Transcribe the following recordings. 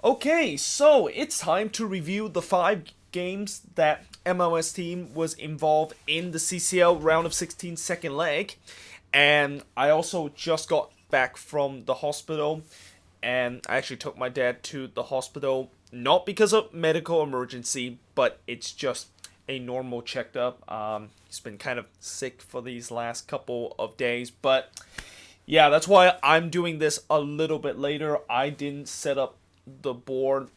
Okay, so it's time to review the 5 games that MLS team was involved in the CCL Round of 16 second leg. And I also just got back from the hospital, and I actually took my dad to the hospital, not because of medical emergency, but it's just a normal checkup. He's been kind of sick for these last couple of days, but yeah, that's why I'm doing this a little bit later. I didn't set up the board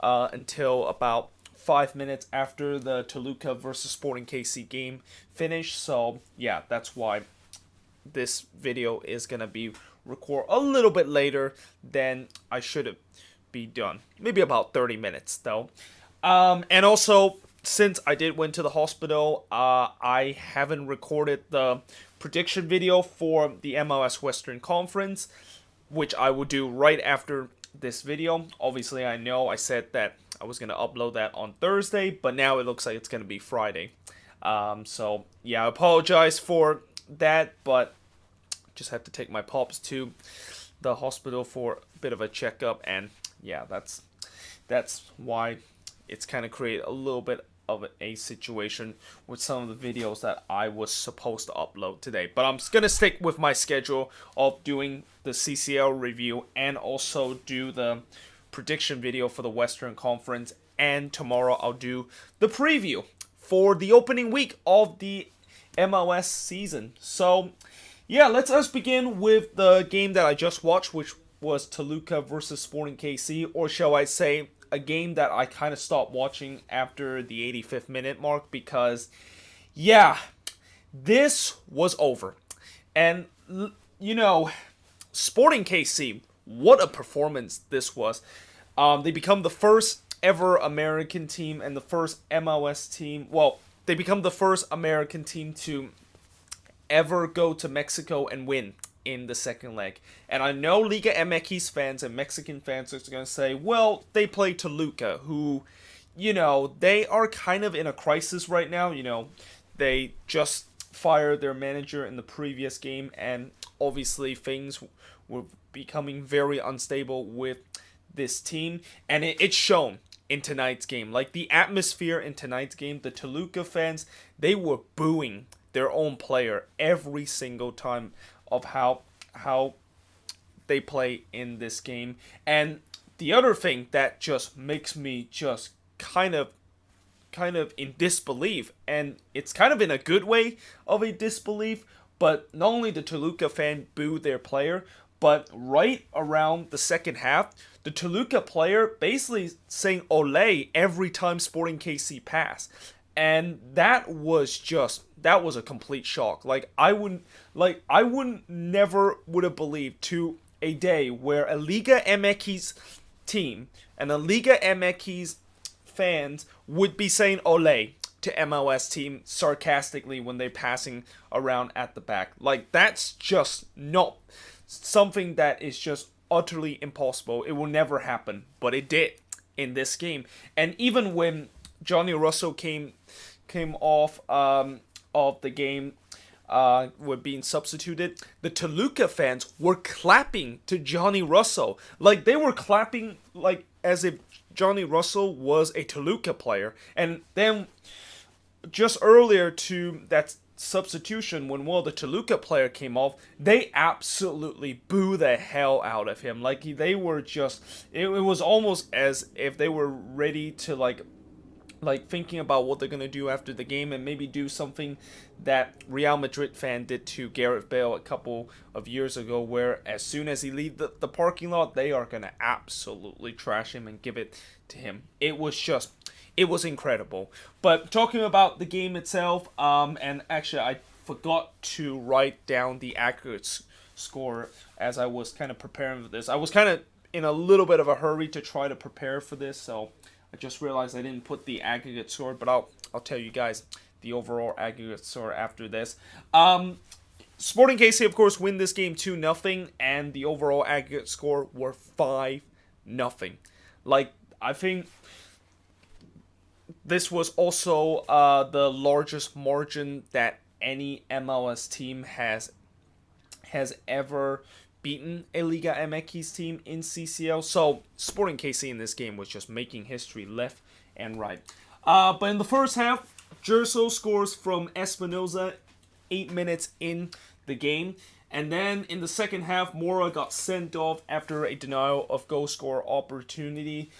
until about 5 minutes after the Toluca versus Sporting KC game finished. So yeah, that's why this video is gonna be record a little bit later than I should have be done. Maybe about 30 minutes though. And also, since I did went to the hospital, I haven't recorded the prediction video for the MLS Western Conference, which I will do right after this video. Obviously, I know I said that I was going to upload that on Thursday, but now it looks like it's going to be Friday. So, yeah, I apologize for that, but just have to take my pops to the hospital for a bit of a checkup, and yeah, that's why it's kind of created a little bit of a situation with some of the videos that I was supposed to upload today. But I'm going to stick with my schedule of doing the CCL review and also do the prediction video for the Western Conference. And tomorrow I'll do the preview for the opening week of the MLS season. So yeah, let's begin with the game that I just watched, which was Toluca versus Sporting KC, or shall I say a game that I kind of stopped watching after the 85th minute mark because, yeah, this was over. And, you know, Sporting KC, what a performance this was. They become the first ever American team and the first MLS team. Well, they become the first American team to ever go to Mexico and win in the second leg. And I know Liga MX fans and Mexican fans are going to say, well, they play Toluca, who, they are kind of in a crisis right now. They just fired their manager in the previous game, and obviously things were becoming very unstable with this team, and it's shown in tonight's game. Like, the atmosphere in tonight's game, the Toluca fans, they were booing their own player every single time of how they play in this game. And the other thing that just makes me just kind of in disbelief, and it's kind of in a good way of a disbelief, but not only the Toluca fan boo their player, but right around the second half, the Toluca player basically saying "Ole" every time Sporting KC pass. And that was a complete shock. I wouldn't never would have believed to a day where a Liga MX team and a Liga MX fans would be saying "Ole" to MLS team sarcastically when they're passing around at the back. Like, that's just not something that is just utterly impossible. It will never happen, but it did in this game. And even when Johnny Russell came off of the game, were being substituted, the Toluca fans were clapping to Johnny Russell. Like, they were clapping like as if Johnny Russell was a Toluca player. And then just earlier to that substitution, when one of the Toluca player came off, they absolutely boo the hell out of him. Like, they were just, it was almost as if they were ready to like thinking about what they're going to do after the game, and maybe do something that Real Madrid fan did to Gareth Bale a couple of years ago, where as soon as he leaves the parking lot, they are going to absolutely trash him and give it to him. It was incredible. But talking about the game itself, and actually I forgot to write down the aggregate score as I was kind of preparing for this. I was kind of in a little bit of a hurry to try to prepare for this, so I just realized I didn't put the aggregate score, but I'll tell you guys the overall aggregate score after this. Sporting KC, of course, win this game 2-0, and the overall aggregate score were 5-0. Like, I think this was also the largest margin that any MLS team has ever beaten a Liga MX team in CCL. So Sporting KC in this game was just making history left and right. But in the first half, Gerso scores from Espinoza 8 minutes in the game. And then in the second half, Mora got sent off after a denial of goal score opportunity.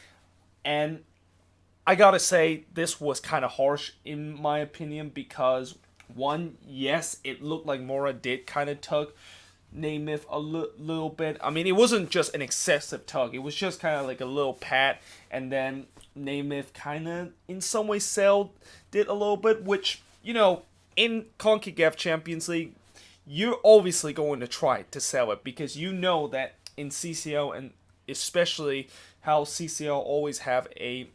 And I gotta say, this was kind of harsh in my opinion because, one, yes, it looked like Mora did kind of tug Naismith a little bit. I mean, it wasn't just an excessive tug. It was just kind of like a little pat. And then Naismith kind of, in some way, sold it a little bit, which, you know, in Concacaf Champions League, you're obviously going to try to sell it because you know that in CCL, and especially how CCL always have a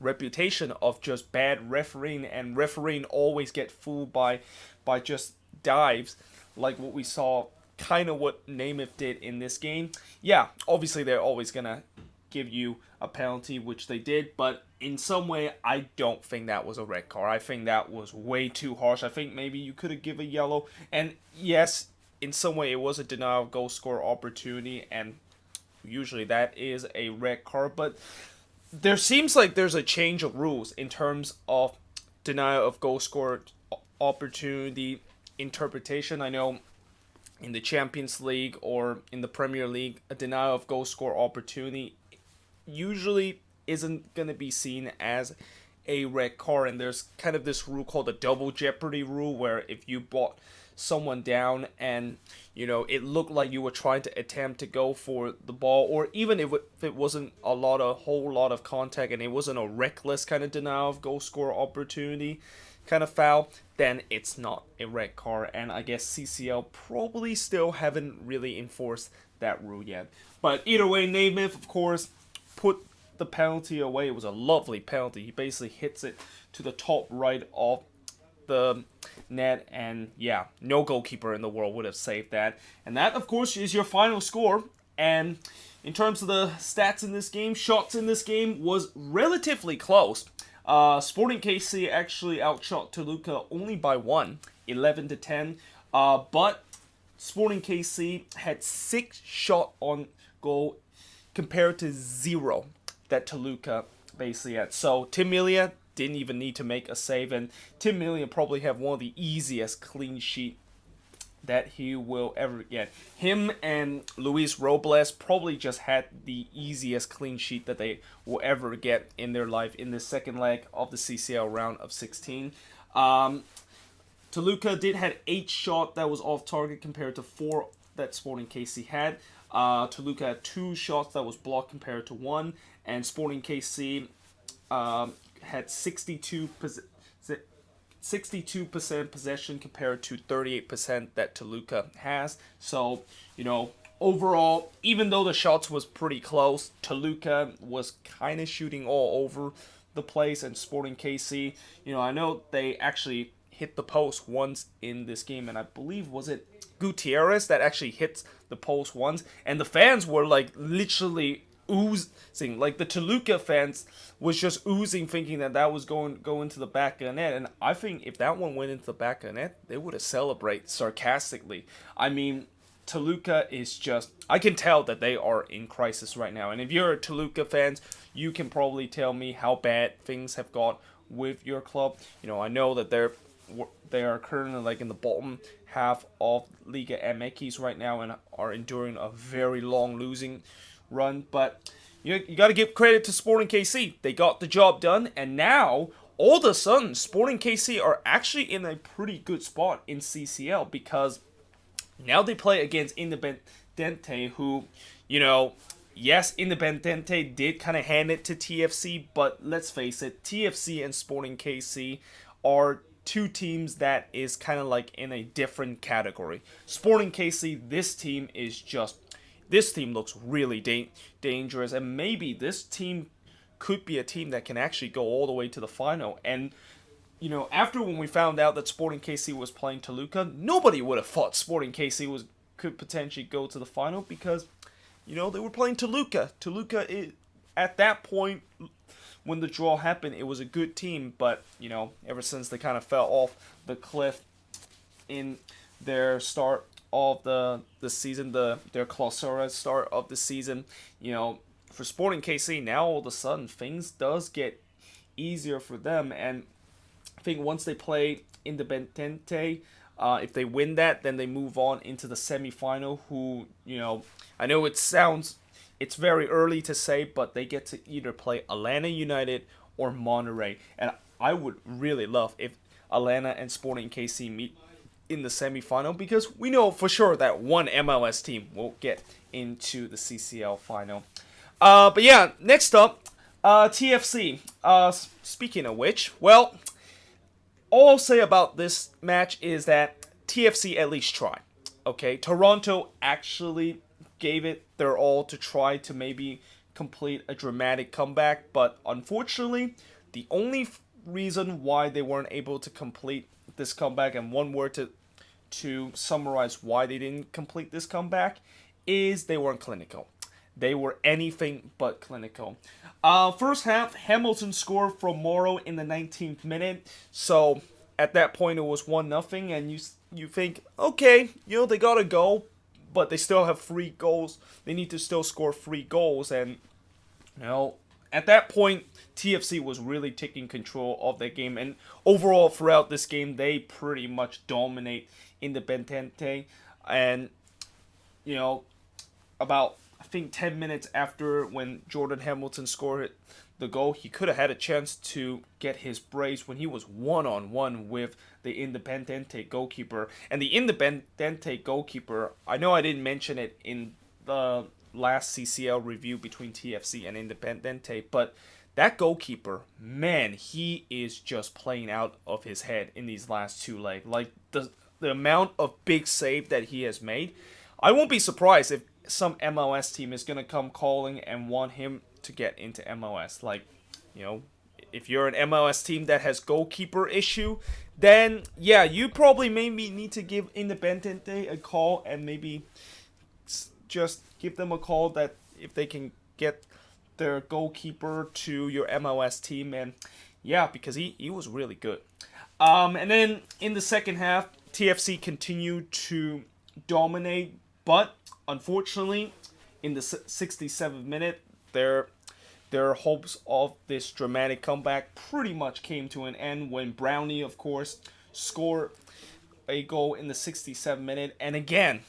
reputation of just bad refereeing, and refereeing always get fooled by just dives, like what we saw, kind of what Naismith did in this game. Yeah, obviously they're always gonna give you a penalty, which they did, but in some way, I don't think that was a red card. I think that was way too harsh. I think maybe you could have given a yellow, and yes, in some way it was a denial of goal score opportunity, and usually that is a red card, but there seems like there's a change of rules in terms of denial of goal score opportunity interpretation. I know in the Champions League or in the Premier League, a denial of goal score opportunity usually isn't going to be seen as a red card, and there's kind of this rule called the double jeopardy rule, where if you brought someone down and, you know, it looked like you were trying to attempt to go for the ball, or even if it wasn't a whole lot of contact and it wasn't a reckless kind of denial of goal score opportunity kind of foul, then it's not a red card. And I guess CCL probably still haven't really enforced that rule yet. But either way, Naismith, of course, put the penalty away. It was a lovely penalty. He basically hits it to the top right of the net, and yeah, no goalkeeper in the world would have saved that. And that, of course, is your final score. And in terms of the stats in this game, shots in this game was relatively close. Sporting KC actually outshot Toluca only by 1, 11-10. But Sporting KC had 6 shot on goal compared to 0 that Toluca basically had. So Tim Melia didn't even need to make a save, and Tim Melia probably have one of the easiest clean sheet that he will ever get. Him and Luis Robles probably just had the easiest clean sheet that they will ever get in their life in the second leg of the CCL round of 16. Toluca did had 8 shot that was off target compared to 4 that Sporting KC had. Toluca had 2 shots that was blocked compared to 1, and Sporting KC had 62% possession compared to 38% that Toluca has. So, you know, overall, even though the shots was pretty close, Toluca was kind of shooting all over the place, and Sporting KC, you know, I know they actually hit the post once in this game, and I believe, was it Gutierrez that actually hits the post once, and the fans were like literally oozing, like the Toluca fans was just oozing, thinking that was going to the back of the net. And I think if that one went into the back of the net, they would have celebrated sarcastically. I mean, Toluca is just, I can tell that they are in crisis right now. And if you're a Toluca fans, you can probably tell me how bad things have got with your club. You know, I know that they are currently like in the bottom half of Liga MX right now and are enduring a very long losing run, but you got to give credit to Sporting KC. They got the job done, and now all of a sudden Sporting KC are actually in a pretty good spot in CCL, because now they play against Independiente, who, you know, yes, Independiente did kind of hand it to TFC, but let's face it, TFC and Sporting KC are 2 teams that is kind of like in a different category. Sporting KC, this team looks really dangerous, and maybe this team could be a team that can actually go all the way to the final. And, you know, after when we found out that Sporting KC was playing Toluca, nobody would have thought Sporting KC could potentially go to the final, because, you know, they were playing Toluca. Toluca, at that point, when the draw happened, it was a good team, but, you know, ever since they kind of fell off the cliff in their start of the season, their Clausura start of the season, for Sporting KC, now all of a sudden things does get easier for them. And I think once they play Independiente, if they win that, then they move on into the semifinal. Who, I know it's very early to say, but they get to either play Atlanta United or Monterrey. And I would really love if Atlanta and Sporting KC meet in the semifinal, because we know for sure that one MLS team will get into the CCL final. But yeah, next up, TFC. Speaking of which, well, all I'll say about this match is that TFC at least tried. Okay, Toronto actually gave it their all to try to maybe complete a dramatic comeback, but unfortunately, the only reason why they weren't able to complete this comeback, and one word to summarize why they didn't complete this comeback, is they weren't clinical. They were anything but clinical. First half, Hamilton scored from Morrow in the 19th minute. So at that point, it was 1-0, and you think, okay, they gotta go, but they still have 3 goals. They need to still score 3 goals, and at that point, TFC was really taking control of that game, and overall throughout this game, they pretty much dominate Independiente. And about, I think, 10 minutes after when Jordan Hamilton scored the goal, he could have had a chance to get his brace when he was one-on-one with the Independiente goalkeeper. And the Independiente goalkeeper, I know I didn't mention it in the last CCL review between TFC and Independiente, but that goalkeeper, man, he is just playing out of his head in these last 2 legs. Like, the amount of big save that he has made, I won't be surprised if some MLS team is going to come calling and want him to get into MLS. Like, if you're an MLS team that has goalkeeper issue, then yeah, you probably maybe need to give Independiente a call, and maybe just give them a call that if they can get their goalkeeper to your MLS team. And yeah, because he was really good. And then in the second half, TFC continued to dominate, but unfortunately, in the 67th minute, their hopes of this dramatic comeback pretty much came to an end when Brownie, of course, scored a goal in the 67th minute. And again,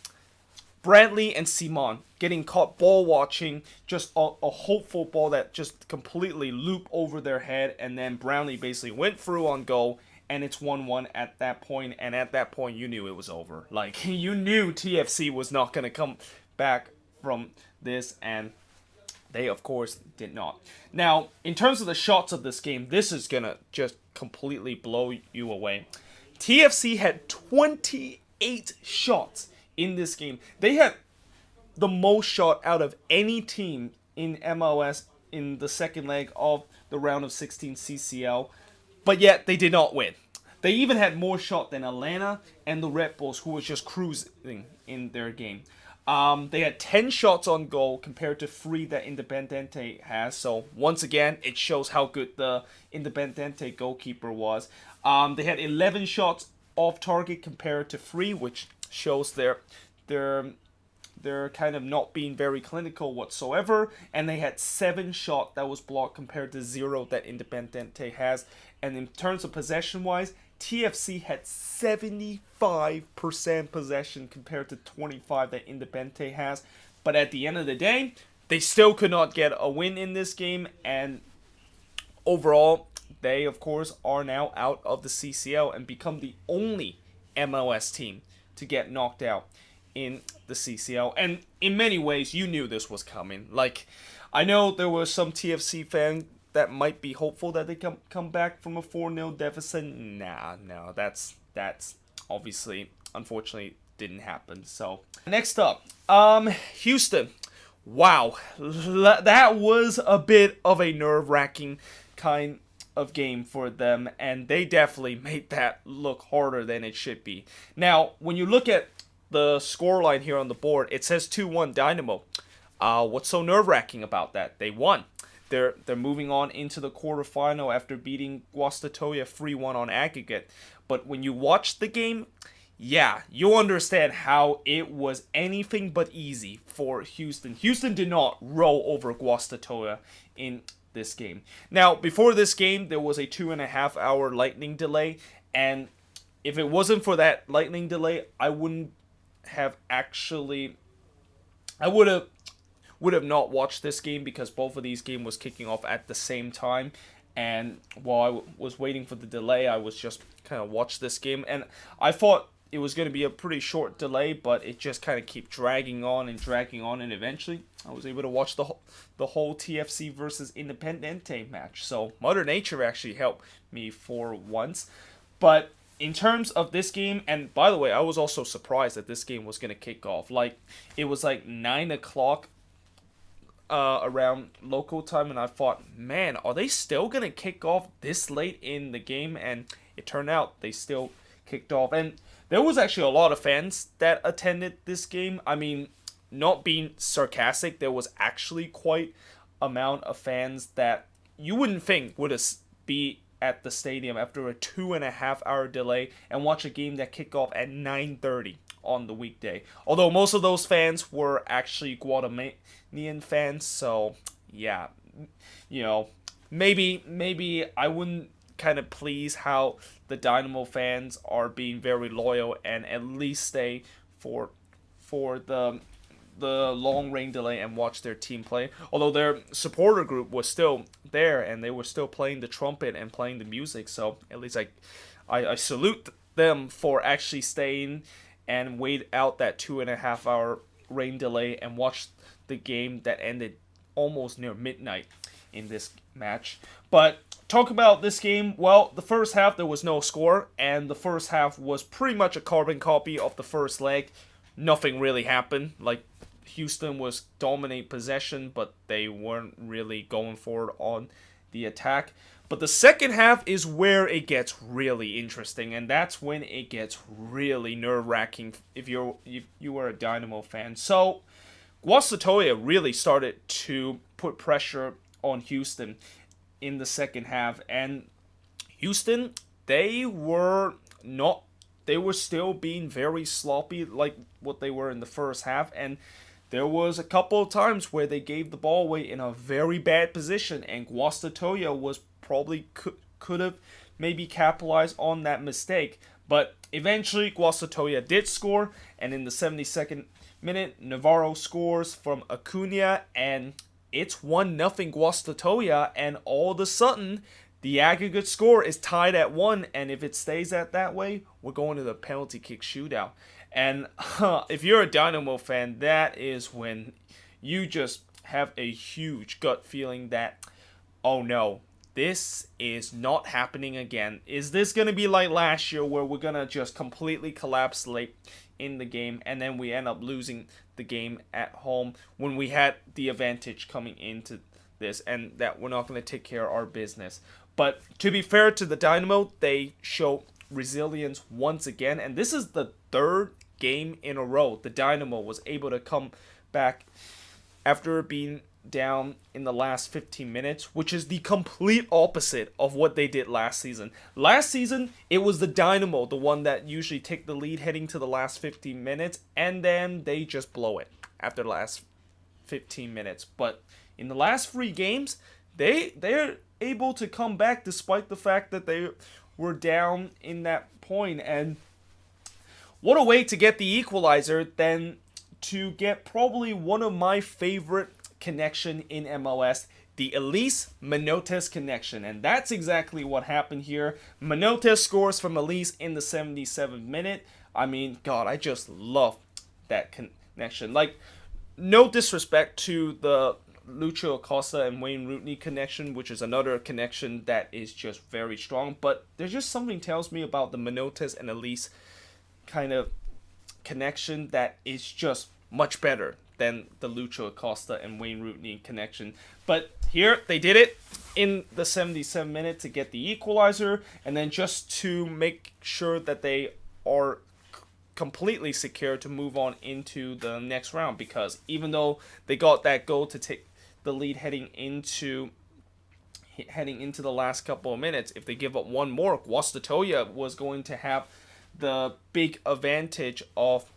Bradley and Simon getting caught ball watching, just a hopeful ball that just completely looped over their head, and then Brownie basically went through on goal, and it's 1-1 at that point. And at that point, you knew it was over. Like, you knew TFC was not going to come back from this, and they, of course, did not. Now, in terms of the shots of this game, this is going to just completely blow you away. TFC had 28 shots in this game. They had the most shot out of any team in MLS in the second leg of the round of 16 CCL, but yet they did not win. They even had more shot than Atlanta and the Red Bulls, who was just cruising in their game. They had 10 shots on goal compared to 3 that Independiente has. So once again, it shows how good the Independiente goalkeeper was. They had 11 shots off target compared to 3, which shows their kind of not being very clinical whatsoever. And they had 7 shots that was blocked compared to 0 that Independiente has. And in terms of possession-wise, TFC had 75% possession compared to 25% that Independiente has. But at the end of the day, they still could not get a win in this game. And overall, they, of course, are now out of the CCL and become the only MLS team to get knocked out in the CCL. And in many ways, you knew this was coming. Like, I know there were some TFC fans that might be hopeful that they come back from a 4-0 deficit. No, that's obviously, unfortunately, didn't happen. So, next up, Houston. Wow, that was a bit of a nerve-wracking kind of game for them, and they definitely made that look harder than it should be. Now, when you look at the scoreline here on the board, it says 2-1 Dynamo. What's so nerve-wracking about that? They won. They're moving on into the quarterfinal after beating Guastatoya 3-1 on aggregate. But when you watch the game, yeah, you'll understand how it was anything but easy for Houston. Houston did not roll over Guastatoya in this game. Now, before this game, there was a 2.5 hour lightning delay, and if it wasn't for that lightning delay, I wouldn't have actually. I would have not watched this game because both of these games was kicking off at the same time. And while I was waiting for the delay, I was just kind of watched this game, and I thought it was going to be a pretty short delay, but it just kind of kept dragging on, and eventually I was able to watch the whole TFC versus Independiente match. So Mother Nature actually helped me for once. But in terms of this game, and by the way, I was also surprised that this game was going to kick off. Like, it was like 9 o'clock around local time, and I thought, man, are they still going to kick off this late in the game? And it turned out they still kicked off. And there was actually a lot of fans that attended this game. I mean, not being sarcastic, there was actually quite amount of fans that you wouldn't think would be at the stadium after a 2.5 hour delay and watch a game that kicked off at 9:30 on the weekday. Although most of those fans were actually Guatemala fans, so yeah, maybe I wouldn't kind of please how the Dynamo fans are being very loyal and at least stay for the long rain delay and watch their team play. Although their supporter group was still there and they were still playing the trumpet and playing the music, so at least I salute them for actually staying and wait out that 2.5 hour rain delay and watch the game that ended almost near midnight in this match. But talk about this game. Well, the first half there was no score, and the first half was pretty much a carbon copy of the first leg. Nothing really happened. Like, Houston was dominate possession, but they weren't really going forward on the attack. But the second half is where it gets really interesting, and that's when it gets really nerve-wracking if you were a Dynamo fan. So Guastatoya really started to put pressure on Houston in the second half, and Houston, they were still being very sloppy like what they were in the first half, and there was a couple of times where they gave the ball away in a very bad position, and Guastatoya was probably could have maybe capitalized on that mistake. But eventually Guastatoya did score, and in the 72nd minute, Navarro scores from Acuna, and it's 1-0 Guastatoya, and all of a sudden the aggregate score is tied at 1, and if it stays at that way, we're going to the penalty kick shootout. And if you're a Dynamo fan, that is when you just have a huge gut feeling that, oh no, this is not happening again. Is this going to be like last year where we're going to just completely collapse late in the game and then we end up losing the game at home when we had the advantage coming into this, and that we're not going to take care of our business? But to be fair to the Dynamo, they show resilience once again, and this is the third game in a row the Dynamo was able to come back after being down in the last 15 minutes, which is the complete opposite of what they did last season. Last season, it was the Dynamo, the one that usually take the lead heading to the last 15 minutes, and then they just blow it after the last 15 minutes. But in the last 3 games, they're able to come back despite the fact that they were down in that point. And what a way to get the equalizer than to get probably one of my favorite connection in MLS, the Elise Manotes connection. And that's exactly what happened here. Manotes scores from Elise in the 77th minute. I mean, God, I just love that connection. Like, no disrespect to the Lucho Acosta and Wayne Rooney connection, which is another connection that is just very strong, but there's just something tells me about the Manotes and Elise kind of connection that is just much better than the Lucho Acosta and Wayne Rooney connection. But here they did it in the 77th minute to get the equalizer, and then just to make sure that they are completely secure to move on into the next round, because even though they got that goal to take the lead heading into the last couple of minutes, if they give up one more, Guastatoya was going to have the big advantage of,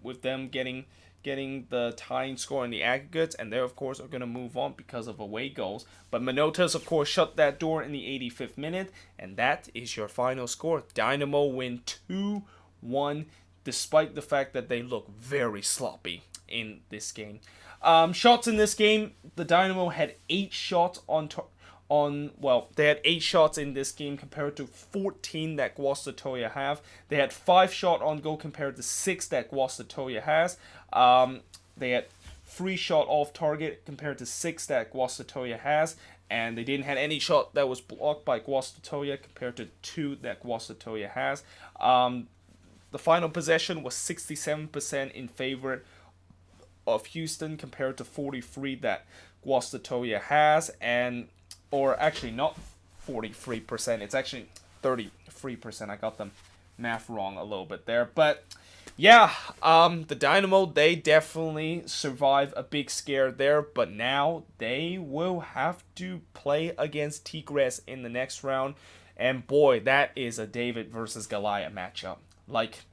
with them getting the tying score in the aggregates, and they of course are going to move on because of away goals. But Manotas of course shut that door in the 85th minute, and that is your final score. Dynamo win 2-1, despite the fact that they look very sloppy in this game. Shots in this game, the Dynamo had 8 shots they had 8 shots in this game compared to 14 that Guastatoya have. They had 5 shot on goal compared to 6 that Guastatoya has. They had 3 shot off target compared to 6 that Guastatoya has. And they didn't have any shot that was blocked by Guastatoya compared to 2 that Guastatoya has. The final possession was 67% in favor of Houston compared to 43 that Guastatoya has, or actually not 43%, it's actually 33%. I got the math wrong a little bit there, but yeah, the Dynamo, they definitely survived a big scare there, but now they will have to play against Tigres in the next round, and boy, that is a David versus Goliath matchup. Like,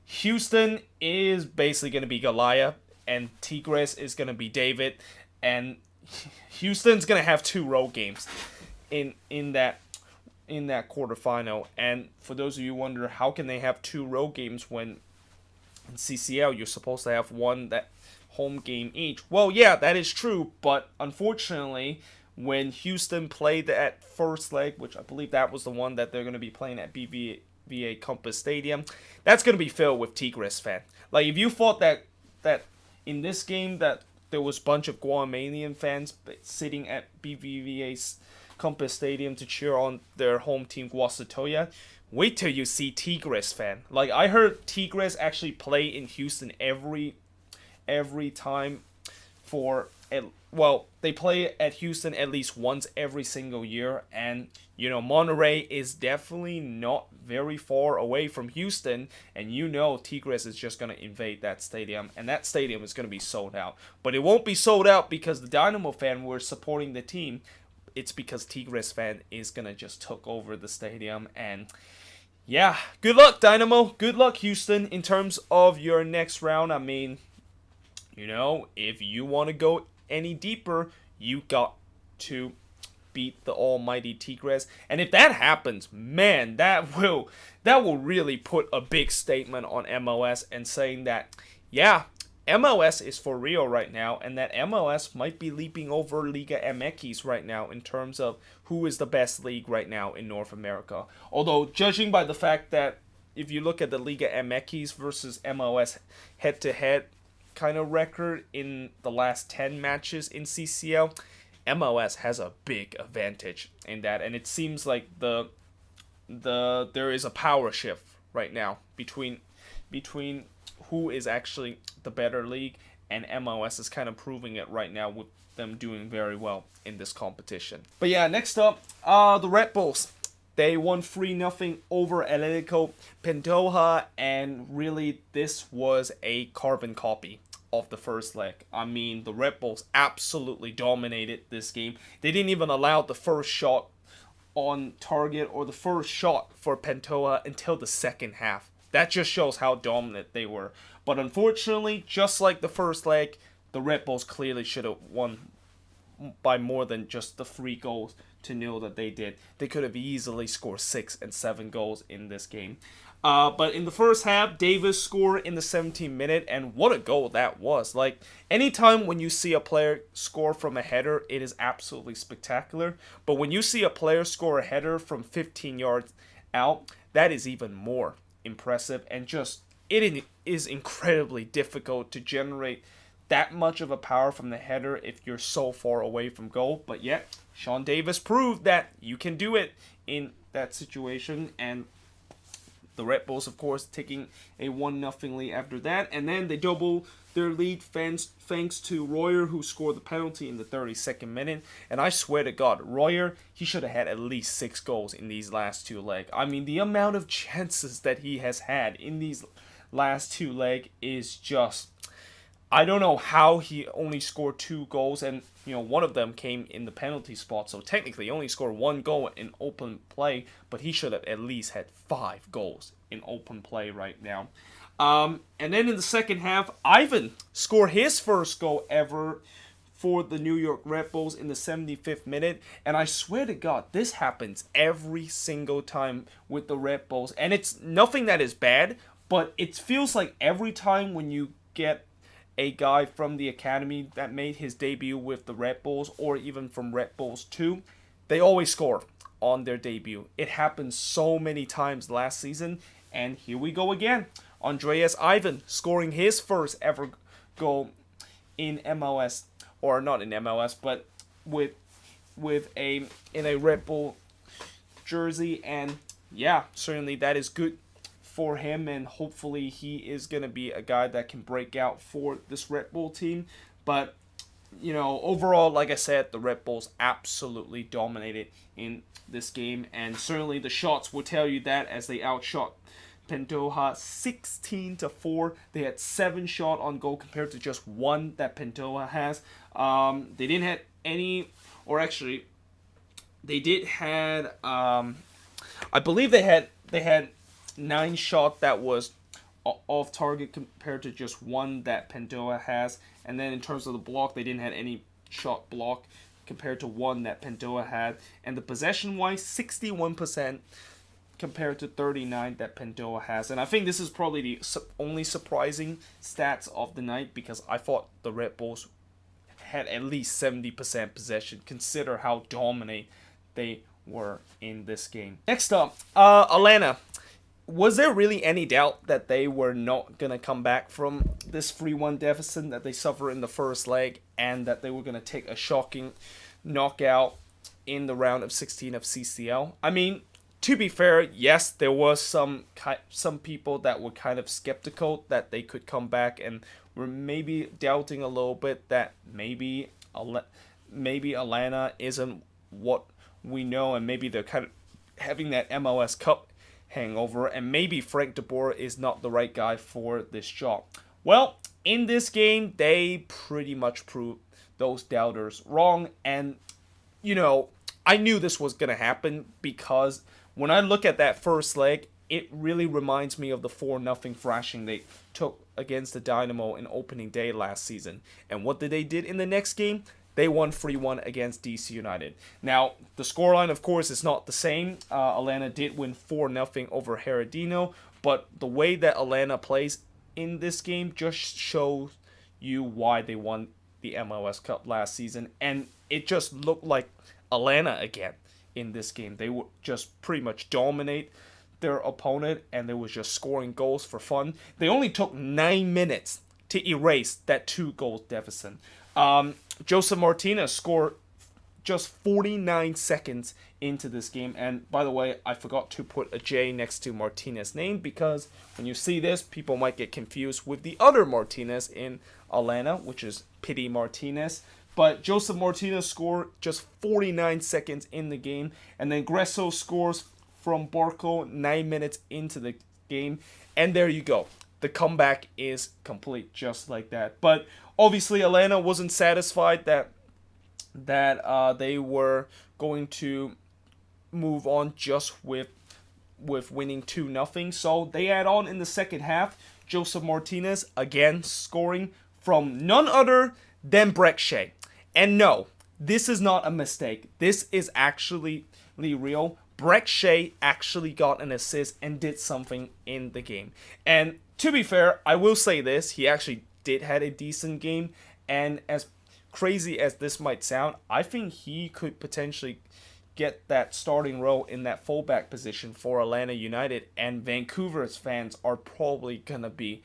Houston is basically going to be Goliath, and Tigres is going to be David, and Houston's going to have 2 road games in that quarterfinal. And for those of you who wonder, how can they have 2 road games when in CCL you're supposed to have 1 that home game each? Well, yeah, that is true, but unfortunately, when Houston played that first leg, which I believe that was the one that they're going to be playing at BBVA Compass Stadium, that's going to be filled with Tigres fans. Like, if you thought that in this game that there was a bunch of Guatemala fans sitting at BBVA's Compass Stadium to cheer on their home team Guastatoya, wait till you see Tigres fan. Like, I heard Tigres actually play in Houston every time they play at Houston at least once every single year, and Monterrey is definitely not very far away from Houston, and Tigres is just going to invade that stadium, and that stadium is going to be sold out. But it won't be sold out because the Dynamo fan were supporting the team. It's because Tigres fan is going to just took over the stadium, and yeah, good luck Dynamo, good luck Houston in terms of your next round. I mean, if you want to go any deeper, you got to beat the almighty Tigres, and if that happens, man, that will really put a big statement on MLS and saying that, yeah, MLS is for real right now, and that MLS might be leaping over Liga MX right now in terms of who is the best league right now in North America. Although, judging by the fact that if you look at the Liga MX versus MLS head-to-head kind of record in the last 10 matches in CCL, MLS has a big advantage in that, and it seems like there is a power shift right now between who is actually the better league, and MLS is kind of proving it right now with them doing very well in this competition. But yeah, next up, the Red Bulls. They won 3-0 over Atletico Pantoja, and really this was a carbon copy of the first leg. I mean, the Red Bulls absolutely dominated this game. They didn't even allow the first shot on target or the first shot for Pantoja until the second half. That just shows how dominant they were. But unfortunately, just like the first leg, the Red Bulls clearly should have won by more than just the 3-0 that they did. They could have easily scored 6 and 7 goals in this game. But in the first half, Davis scored in the 17th minute, and what a goal that was. Like, anytime when you see a player score from a header, it is absolutely spectacular. But when you see a player score a header from 15 yards out, that is even more impressive, and just, it is incredibly difficult to generate that much of a power from the header if you're so far away from goal. But yet, Sean Davis proved that you can do it in that situation, and the Red Bulls, of course, taking a 1-0 lead after that. And then they double their lead thanks to Royer, who scored the penalty in the 32nd minute. And I swear to God, Royer, he should have had at least 6 goals in these last 2 legs. I mean, the amount of chances that he has had in these last 2 legs is just I don't know how he only scored 2 goals, and one of them came in the penalty spot. So technically, he only scored 1 goal in open play, but he should have at least had 5 goals in open play right now. And then in the second half, Ivan scored his first goal ever for the New York Red Bulls in the 75th minute. And I swear to God, this happens every single time with the Red Bulls. And it's nothing that is bad, but it feels like every time when you get a guy from the academy that made his debut with the Red Bulls, or even from Red Bulls 2, they always score on their debut. It happened so many times last season, and here we go again. Andreas Ivan scoring his first ever goal in MLS, or not in MLS, but in a Red Bull jersey, and yeah, certainly that is good for him, and hopefully he is going to be a guy that can break out for this Red Bull team. But overall, like I said, the Red Bulls absolutely dominated in this game, and certainly the shots will tell you that, as they outshot Pantoja 16-4. They had 7 shots on goal compared to just 1 that Pantoja has. They didn't have any, or actually, they did had. I believe they had 9 shots that was off target compared to just 1 that Pantoja has. And then in terms of the block, they didn't have any shot block compared to 1 that Pantoja had. And the possession wise, 61% compared to 39 that Pantoja has. And I think this is probably the only surprising stats of the night, because I thought the Red Bulls had at least 70% possession. Consider how dominant they were in this game. Next up, Atlanta. Was there really any doubt that they were not going to come back from this 3-1 deficit that they suffered in the first leg, and that they were going to take a shocking knockout in the round of 16 of CCL? I mean, to be fair, yes, there was some people that were kind of skeptical that they could come back, and were maybe doubting a little bit that maybe Atlanta isn't what we know, and maybe they're kind of having that MLS Cup hangover, and maybe Frank de Boer is not the right guy for this job. Well, in this game, they pretty much proved those doubters wrong, and I knew this was going to happen, because when I look at that first leg, it really reminds me of the 4-0 thrashing they took against the Dynamo in opening day last season. And what did they did in the next game? They won 3-1 against DC United. Now, the scoreline, of course, is not the same. Atlanta did win 4-0 over Herediano, but the way that Atlanta plays in this game just shows you why they won the MLS Cup last season. And it just looked like Atlanta again in this game. They would just pretty much dominate their opponent, and they was just scoring goals for fun. They only took 9 minutes to erase that 2-goal deficit. Joseph Martinez scored just 49 seconds into this game. And by the way, I forgot to put a J next to Martinez's name, because when you see this, people might get confused with the other Martinez in Atlanta, which is Pity Martinez. But Joseph Martinez scored just 49 seconds in the game. And then Gresso scores from Barco 9 minutes into the game. And there you go. The comeback is complete just like that. But obviously, Atlanta wasn't satisfied that they were going to move on just with winning 2-0. So they add on in the second half. Joseph Martinez again scoring from none other than Brek Shea. And no, this is not a mistake. This is actually real. Brek Shea actually got an assist and did something in the game. And to be fair, I will say this, he actually did have a decent game, and as crazy as this might sound, I think he could potentially get that starting role in that fullback position for Atlanta United, and Vancouver's fans are probably gonna be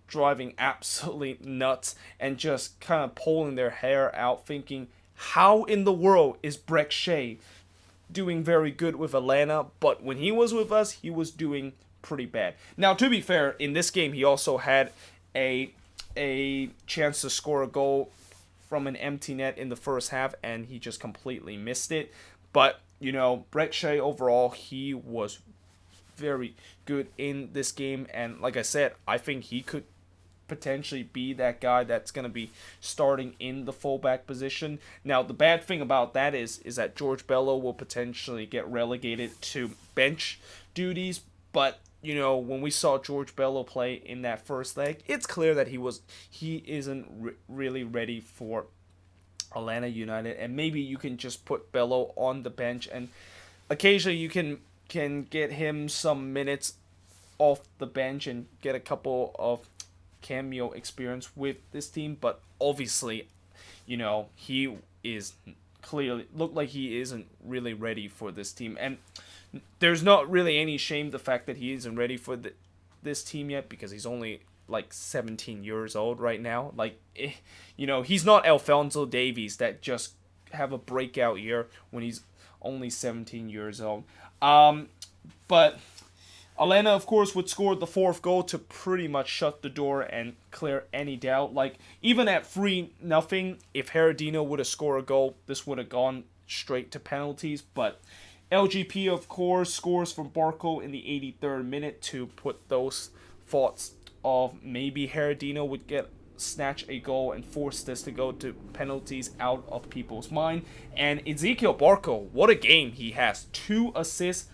driving absolutely nuts and just kind of pulling their hair out, thinking, how in the world is Brek Shea doing very good with Atlanta, but when he was with us, he was doing pretty bad. Now, to be fair, in this game, he also had a chance to score a goal from an empty net in the first half, and he just completely missed it. But, Brek Shea overall, he was very good in this game, and like I said, I think he could potentially be that guy that's going to be starting in the fullback position. Now, the bad thing about that is that George Bello will potentially get relegated to bench duties, but you know, when we saw George Bello play in that first leg, it's clear that he isn't really ready for Atlanta United, and maybe you can just put Bello on the bench, and occasionally you can get him some minutes off the bench and get a couple of cameo experience with this team. But obviously, you know, he is clearly looked like he isn't really ready for this team, and there's not really any shame the fact that he isn't ready for this team yet, because he's only like 17 years old right now. Like, you know, he's not Alphonso Davies that just have a breakout year when he's only 17 years old. But Atlanta, of course, would score the fourth goal to pretty much shut the door and clear any doubt. Like, even at 3-0, if Herediano would have scored a goal, this would have gone straight to penalties. But LGP, of course, scores from Barco in the 83rd minute to put those thoughts of maybe Herediano would snatch a goal and force this to go to penalties out of people's mind. And Ezequiel Barco, what a game he has. 2 assists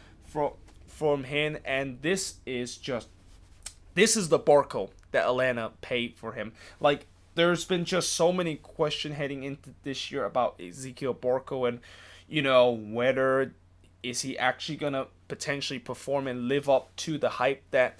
from him, and this is the Barco that Atlanta paid for him. Like, there's been just so many questions heading into this year about Ezequiel Barco, and you know, whether is he actually gonna potentially perform and live up to the hype that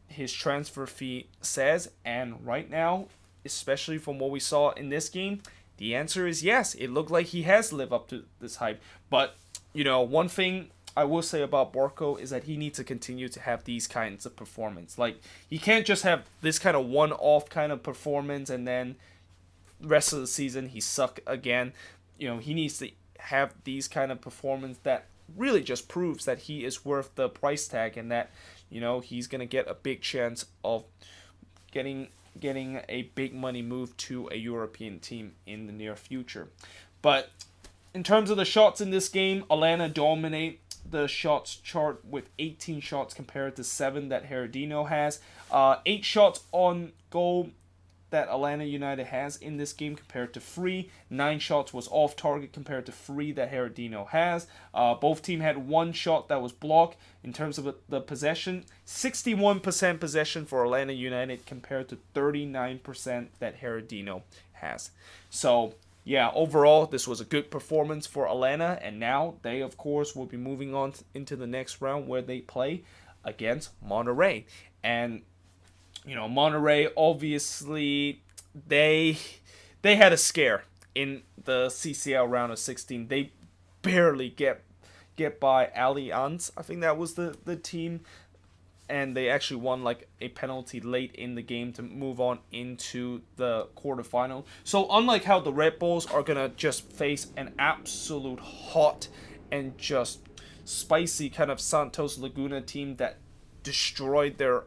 his transfer fee says. And right now, especially from what we saw in this game, the answer is yes. It looked like he has lived up to this hype. But you know, one thing I will say about Barco is that he needs to continue to have these kinds of performance. Like, he can't just have this kind of one-off kind of performance and then rest of the season he suck again. You know, he needs to have these kind of performance that really just proves that he is worth the price tag, and that, you know, he's gonna get a big chance of getting a big money move to a European team in the near future. But in terms of the shots in this game, Atlanta dominate the shots chart with 18 shots compared to 7 that Herediano has. 8 shots on goal that Atlanta United has in this game compared to 3. 9 shots was off target compared to 3 that Herediano has. Both teams had 1 shot that was blocked. In terms of the possession, 61% possession for Atlanta United compared to 39% that Herediano has. So yeah, overall, this was a good performance for Atlanta, and now they, of course, will be moving on into the next round where they play against Monterrey. And you know, Monterrey, obviously, they had a scare in the CCL round of 16. They barely get by Allianz. I think that was the team. And they actually won like a penalty late in the game to move on into the quarterfinal. So unlike how the Red Bulls are going to just face an absolute hot and just spicy kind of Santos Laguna team that destroyed their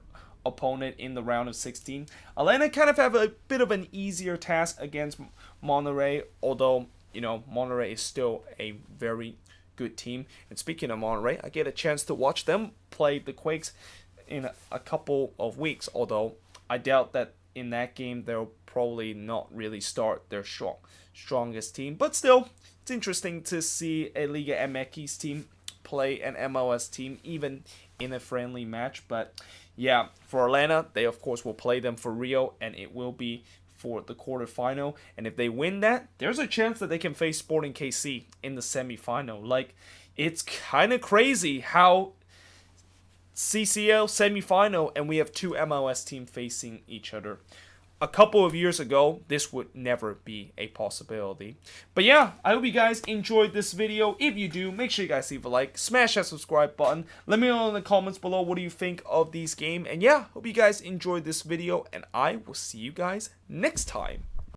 opponent in the round of 16, Atlanta kind of have a bit of an easier task against Monterrey, although, you know, Monterrey is still a very good team. And speaking of Monterrey, I get a chance to watch them play the Quakes in a couple of weeks, although I doubt that in that game they'll probably not really start their strongest team. But still, it's interesting to see a Liga MX team play an MLS team, even in a friendly match. But yeah, for Atlanta, they of course will play them for Rio, and it will be for the quarterfinal. And if they win that, there's a chance that they can face Sporting KC in the semifinal. Like, it's kind of crazy how CCL semifinal and we have 2 MLS teams facing each other. A couple of years ago, this would never be a possibility. But yeah, I hope you guys enjoyed this video. If you do, make sure you guys leave a like, smash that subscribe button. Let me know in the comments below what do you think of these games. And yeah, hope you guys enjoyed this video, and I will see you guys next time.